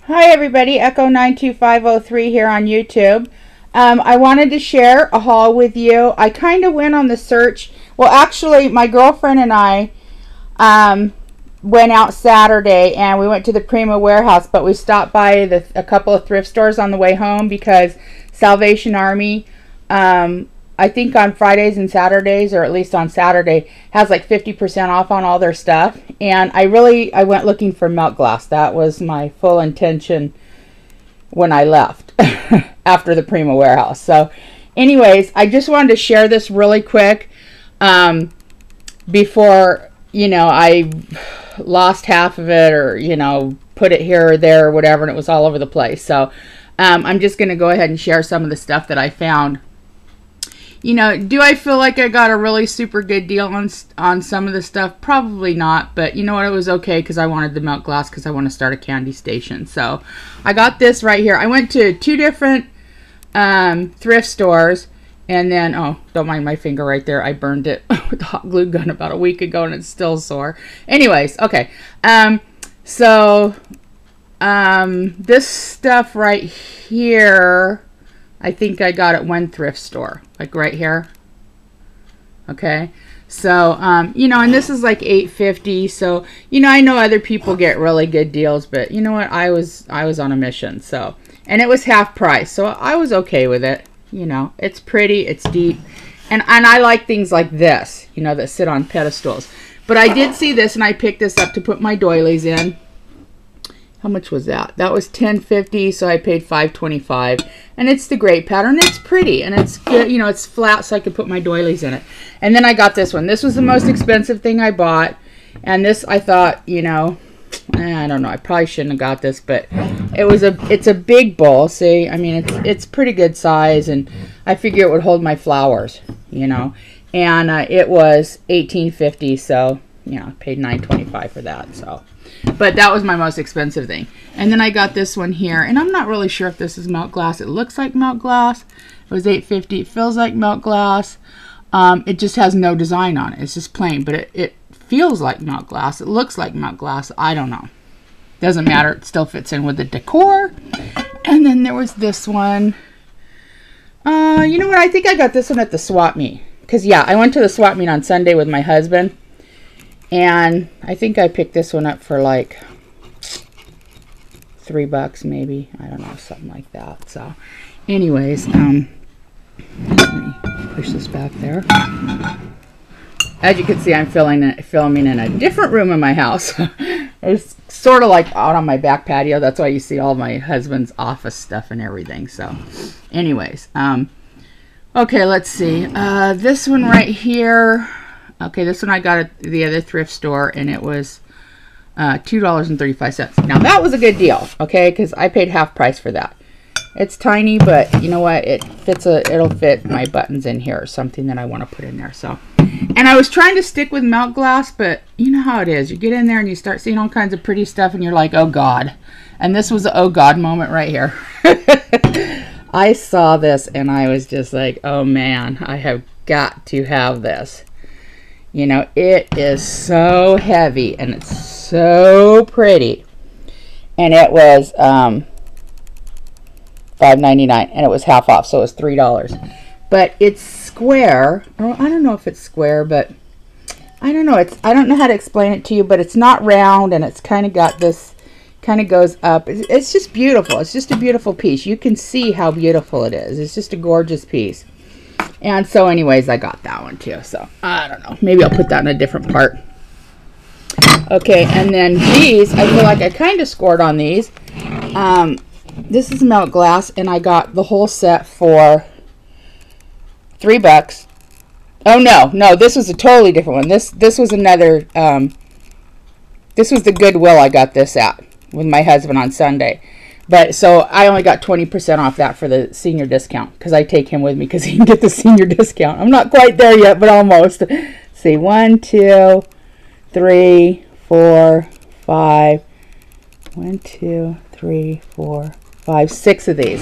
Hi everybody, Echo92503 here on YouTube. I wanted to share a haul with you. I kind of went on the search. Well, actually, my girlfriend and I went out Saturday and we went to the Prima warehouse, but we stopped by a couple of thrift stores on the way home because Salvation Army, I think on Fridays and Saturdays, or at least on Saturday, has like 50% off on all their stuff. And I went looking for milk glass. That was my full intention when I left after the Prima warehouse. So anyways, I just wanted to share this really quick before, I lost half of it, or, put it here or there or whatever, and it was all over the place. So I'm just going to go ahead and share some of the stuff that I found. Do I feel like I got a really super good deal on some of the stuff? Probably not, but you know what? It was okay because I wanted the milk glass because I want to start a candy station. So I got this right here. I went to 2 different thrift stores, and then, oh, don't mind my finger right there. I burned it with a hot glue gun about a week ago, and it's still sore. Anyways, okay. This stuff right here, I think I got at one thrift store, like right here. Okay, so and this is like $8.50. So I know other people get really good deals, but you know what? I was on a mission. So, and it was half price, so I was okay with it. It's pretty, it's deep, and I like things like this, that sit on pedestals. But I did see this, and I picked this up to put my doilies in. How much was that? That was $10.50, so I paid $5.25. And it's the gray pattern. It's pretty, and it's good. It's flat, so I could put my doilies in it. And then I got this one. This was the most expensive thing I bought. And this, I thought, I don't know. I probably shouldn't have got this, but it's a big bowl. See, I mean, it's pretty good size, and I figure it would hold my flowers, And it was $18.50, so I paid $9.25 for that. So. But that was my most expensive thing. And then I got this one here, and I'm not really sure if this is milk glass. It looks like milk glass. It was $8.50. It feels like milk glass. It just has no design on it. It's just plain, but it feels like milk glass. It looks like milk glass. I don't know. Doesn't matter. It still fits in with the decor. And then there was this one. You know what? I think I got this one at the swap meet. Because, yeah, I went to the swap meet on Sunday with my husband. And I think I picked this one up for like $3 maybe. I don't know, something like that. So anyways, let me push this back there. As you can see, I'm filming in a different room in my house. It's sort of like out on my back patio. That's why you see all my husband's office stuff and everything. So anyways, okay, let's see. This one right here. Okay, this one I got at the other thrift store, and it was $2.35. Now, that was a good deal, okay, because I paid half price for that. It's tiny, but you know what? It'll fit my buttons in here or something that I want to put in there. So, and I was trying to stick with milk glass, but you know how it is. You get in there and you start seeing all kinds of pretty stuff, and you're like, oh, God. And this was the oh, God moment right here. I saw this, and I was just like, oh, man, I have got to have this. It is so heavy, and it's so pretty. And it was $5.99, and it was half off, so it was $3. But it's square. I don't know if it's square, but I don't know. I don't know how to explain it to you, but it's not round, and it's kind of got this, kind of goes up. It's just beautiful. It's just a beautiful piece. You can see how beautiful it is. It's just a gorgeous piece. And so anyways, I got that one too. So I don't know. Maybe I'll put that in a different part. Okay, and then these, I feel like I kind of scored on these. This is milk glass, and I got the whole set for $3. Oh no, this was a totally different one. This was another, this was the Goodwill I got this at with my husband on Sunday. But so I only got 20% off that for the senior discount because I take him with me because he can get the senior discount. I'm not quite there yet, but almost. See, 1, 2, 3, 4, 5. 1, 2, 3, 4, 5, 6 of these.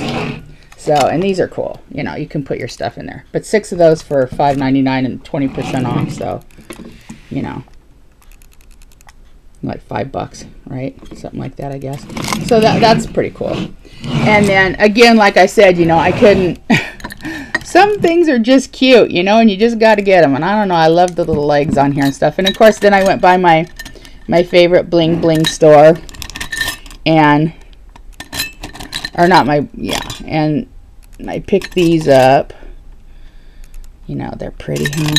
So, and these are cool. You can put your stuff in there. But 6 of those for $5.99 and 20% off. So, like $5, right? Something like that, I guess. So that's pretty cool. And then again, like I said, you know, I couldn't. Some things are just cute, you know, and you just got to get them. And I don't know, I love the little legs on here and stuff. And of course, then I went by my favorite bling bling store, and or not my, yeah, and I picked these up. You know, they're pretty, huh?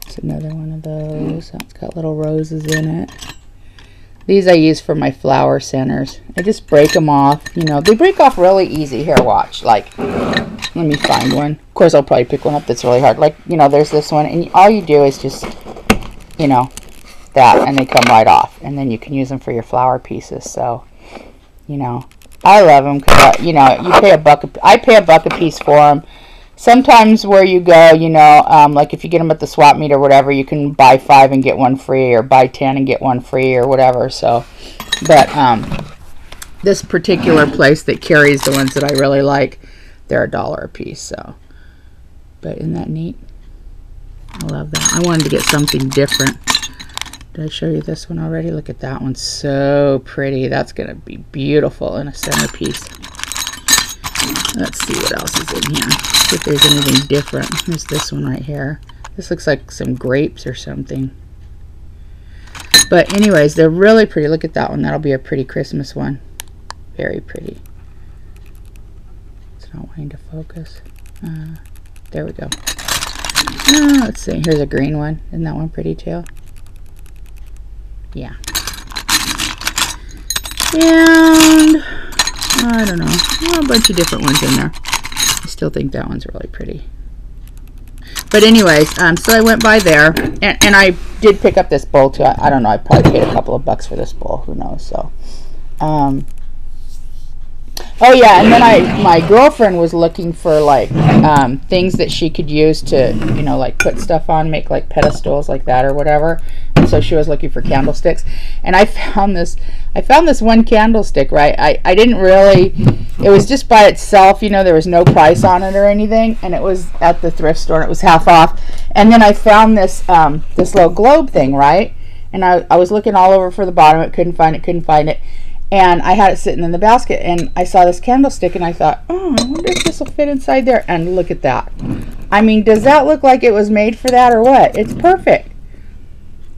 It's another one of those. It's got little roses in it. These I use for my flower centers. I just break them off. You know, they break off really easy. Here, watch. Like, let me find one. Of course, I'll probably pick one up that's really hard. Like, you know, there's this one. And all you do is just, you know, that. And they come right off. And then you can use them for your flower pieces. So, you know, I love them. Because, you know, you pay $1. I pay $1 a piece for them. Sometimes where you go, you know, like if you get them at the swap meet or whatever, you can buy 5 and get 1 free, or buy 10 and get 1 free, or whatever. So, but this particular place that carries the ones that I really like, they're $1 a piece. So, but isn't that neat? I love that. I wanted to get something different. Did I show you this one already? Look at that one. So pretty. That's going to be beautiful in a centerpiece. Let's see what else is in here. See if there's anything different. There's this one right here. This looks like some grapes or something. But anyways, they're really pretty. Look at that one. That'll be a pretty Christmas one. Very pretty. It's not wanting to focus. There we go. Let's see. Here's a green one. Isn't that one pretty too? Yeah. And I don't know, a bunch of different ones in there. I still think that one's really pretty. But anyways, so I went by there, and I did pick up this bowl too. I don't know, I probably paid a couple of $bucks for this bowl, who knows. So oh yeah, and then my girlfriend was looking for like things that she could use to, you know, like put stuff on, make like pedestals like that or whatever. And so she was looking for candlesticks, and I found this one candlestick, right? I didn't really, it was just by itself, you know, there was no price on it or anything, and it was at the thrift store, and it was half off. And then I found this this little globe thing, right? And I was looking all over for the bottom, it couldn't find it. And I had it sitting in the basket, and I saw this candlestick, and I thought, oh, I wonder if this will fit inside there. And look at that. I mean, does that look like it was made for that or what? It's perfect.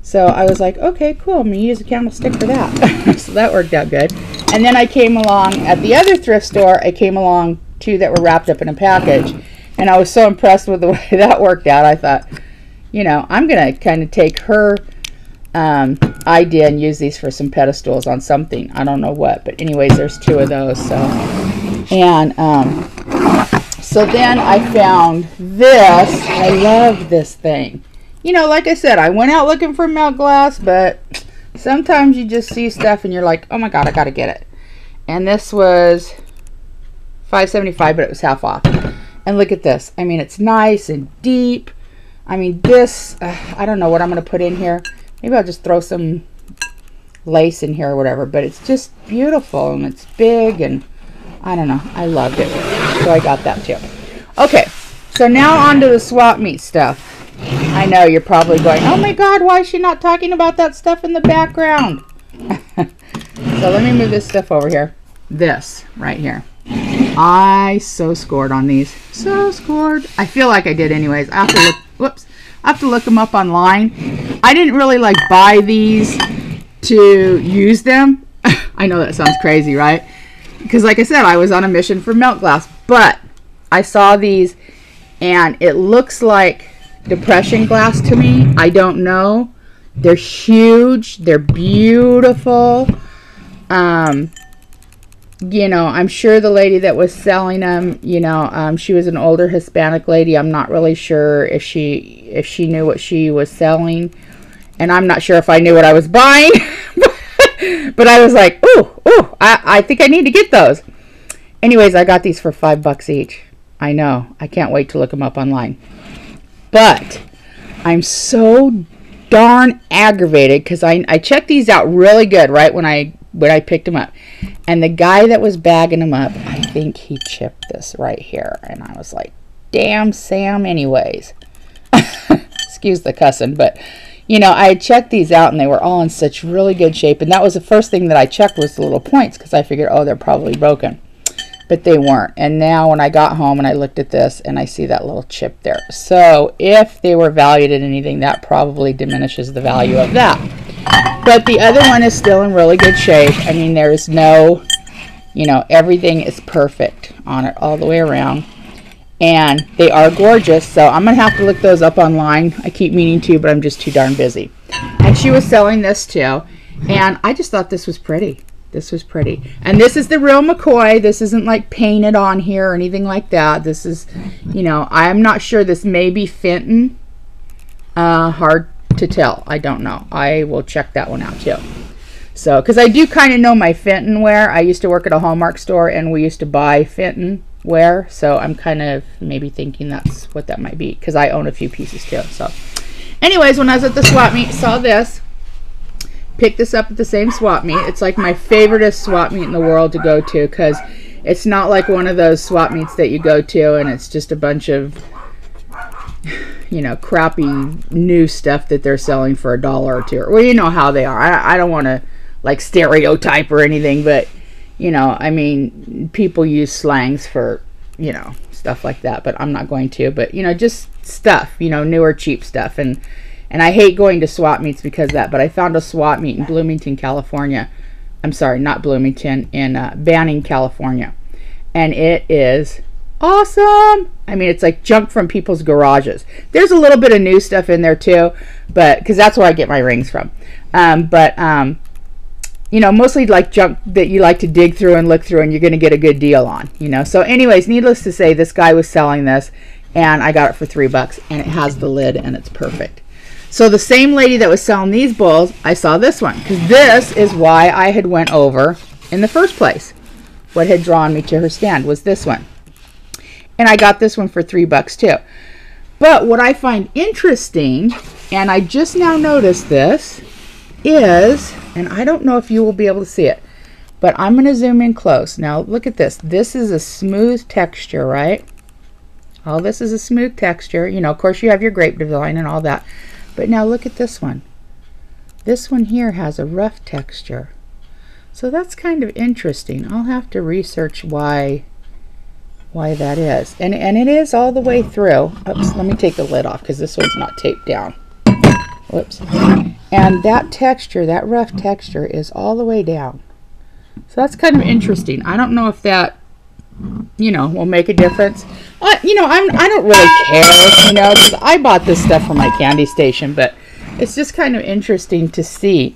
So I was like, okay, cool. I'm going to use a candlestick for that. So that worked out good. And then I came along at the other thrift store. I came along 2 that were wrapped up in a package. And I was so impressed with the way that worked out. I thought, you know, I'm going to kind of take her idea and use these for some pedestals on something. I don't know what, but anyways, there's 2 of those. So, and so then I found this. I love this thing. You know, like I said, I went out looking for melt glass, but sometimes you just see stuff and you're like, oh my god, I gotta get it. And this was $5.75, but it was half off. And look at this. I mean, it's nice and deep. I mean, this, I don't know what I'm gonna put in here. Maybe I'll just throw some lace in here or whatever, but it's just beautiful, and it's big, and I don't know. I loved it. So I got that too. Okay, so now on to the swap meet stuff. I know you're probably going, oh my god, why is she not talking about that stuff in the background? So let me move this stuff over here. This right here. I so scored on these. So scored. I feel like I did anyways. I have to look, whoops. I have to look them up online. I didn't really like buy these to use them. I know that sounds crazy, right? Because like I said, I was on a mission for melt glass. But I saw these, and it looks like depression glass to me. I don't know. They're huge. They're beautiful. You know, I'm sure the lady that was selling them, you know, she was an older Hispanic lady. I'm not really sure if she knew what she was selling, and I'm not sure if I knew what I was buying. But I was like, ooh, I think I need to get those. Anyways, I got these for $5 each. I know. I can't wait to look them up online. But I'm so darn aggravated because I checked these out really good right when I picked them up. And the guy that was bagging them up, I think he chipped this right here. And I was like, damn Sam anyways. Excuse the cussing, but you know, I had checked these out and they were all in such really good shape. And that was the first thing that I checked, was the little points, because I figured, oh, they're probably broken. But they weren't. And now when I got home and I looked at this and I see that little chip there. So if they were valued at anything, that probably diminishes the value of that. But the other one is still in really good shape. I mean, there's no, you know, everything is perfect on it all the way around. And they are gorgeous, so I'm going to have to look those up online. I keep meaning to, but I'm just too darn busy. And she was selling this too, and I just thought this was pretty. This was pretty. And this is the real McCoy. This isn't like painted on here or anything like that. This is, you know, I'm not sure. This may be Fenton. Hard to tell. I don't know. I will check that one out too. So, because I do kind of know my Fenton wear. I used to work at a Hallmark store, and we used to buy Fenton wear, so I'm kind of maybe thinking that's what that might be, because I own a few pieces too. So anyways, when I was at the swap meet, saw this, picked this up at the same swap meet. It's like my favoriteest swap meet in the world to go to, because it's not like one of those swap meets that you go to and it's just a bunch of, you know, crappy new stuff that they're selling for $1 or $2. Well, you know how they are. I don't want to like stereotype or anything, but you know, I mean, people use slangs for, you know, stuff like that, but I'm not going to. But, you know, just stuff, you know, newer, cheap stuff. And I hate going to swap meets because of that. But I found a swap meet in Bloomington, California. I'm sorry, not Bloomington, in Banning, California. And it is awesome. I mean, it's like junk from people's garages. There's a little bit of new stuff in there too, but because that's where I get my rings from. You know, mostly like junk that you like to dig through and look through, and you're going to get a good deal on, you know. So anyways, needless to say, this guy was selling this, and I got it for $3, and it has the lid, and it's perfect. So the same lady that was selling these bowls, I saw this one, because this is why I had went over in the first place. What had drawn me to her stand was this one. And I got this one for $3 too. But what I find interesting, and I just now noticed this, is, and I don't know if you will be able to see it, but I'm going to zoom in close. Now look at this. This is a smooth texture, right? All this is a smooth texture. You know, of course you have your grape design and all that. But now look at this one. This one here has a rough texture. So that's kind of interesting. I'll have to research why that is. And it is all the way through. Oops, let me take the lid off because this one's not taped down. Whoops. And that texture, that rough texture, is all the way down. So that's kind of interesting. I don't know if that, you know, will make a difference. You know, I don't really care, you know, because I bought this stuff for my candy station, but it's just kind of interesting to see.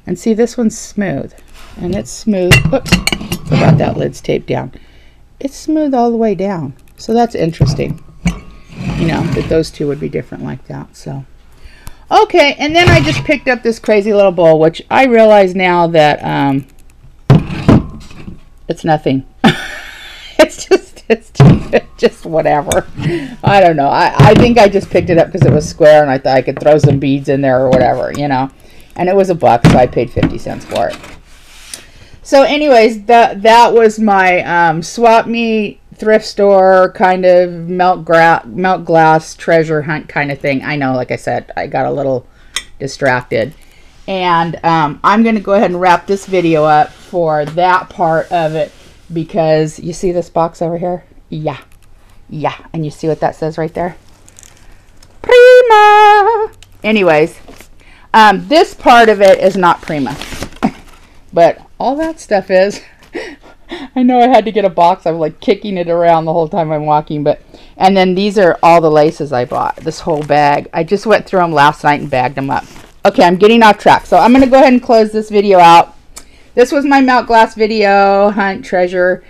And see, this one's smooth. And it's smooth. Whoops. Forgot that lid's taped down. It's smooth all the way down. So that's interesting. You know, that those two would be different like that. So. Okay, and then I just picked up this crazy little bowl, which I realize now that it's nothing. it's just whatever. I don't know. I think I just picked it up because it was square and I thought I could throw some beads in there or whatever, you know. And it was $1, so I paid 50 cents for it. So anyways, that was my swap meet, thrift store, kind of melt glass treasure hunt kind of thing. I know, like I said, I got a little distracted. And I'm going to go ahead and wrap this video up for that part of it, because you see this box over here? Yeah. And you see what that says right there? Prima! Anyways, this part of it is not Prima. But all that stuff is. I know I had to get a box. I'm like kicking it around the whole time I'm walking. And then these are all the laces I bought. This whole bag. I just went through them last night and bagged them up. Okay, I'm getting off track. So I'm going to go ahead and close this video out. This was my melt glass video, hunt treasure.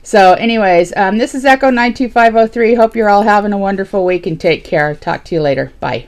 So anyways, this is Echo 92503. Hope you're all having a wonderful week and take care. Talk to you later. Bye.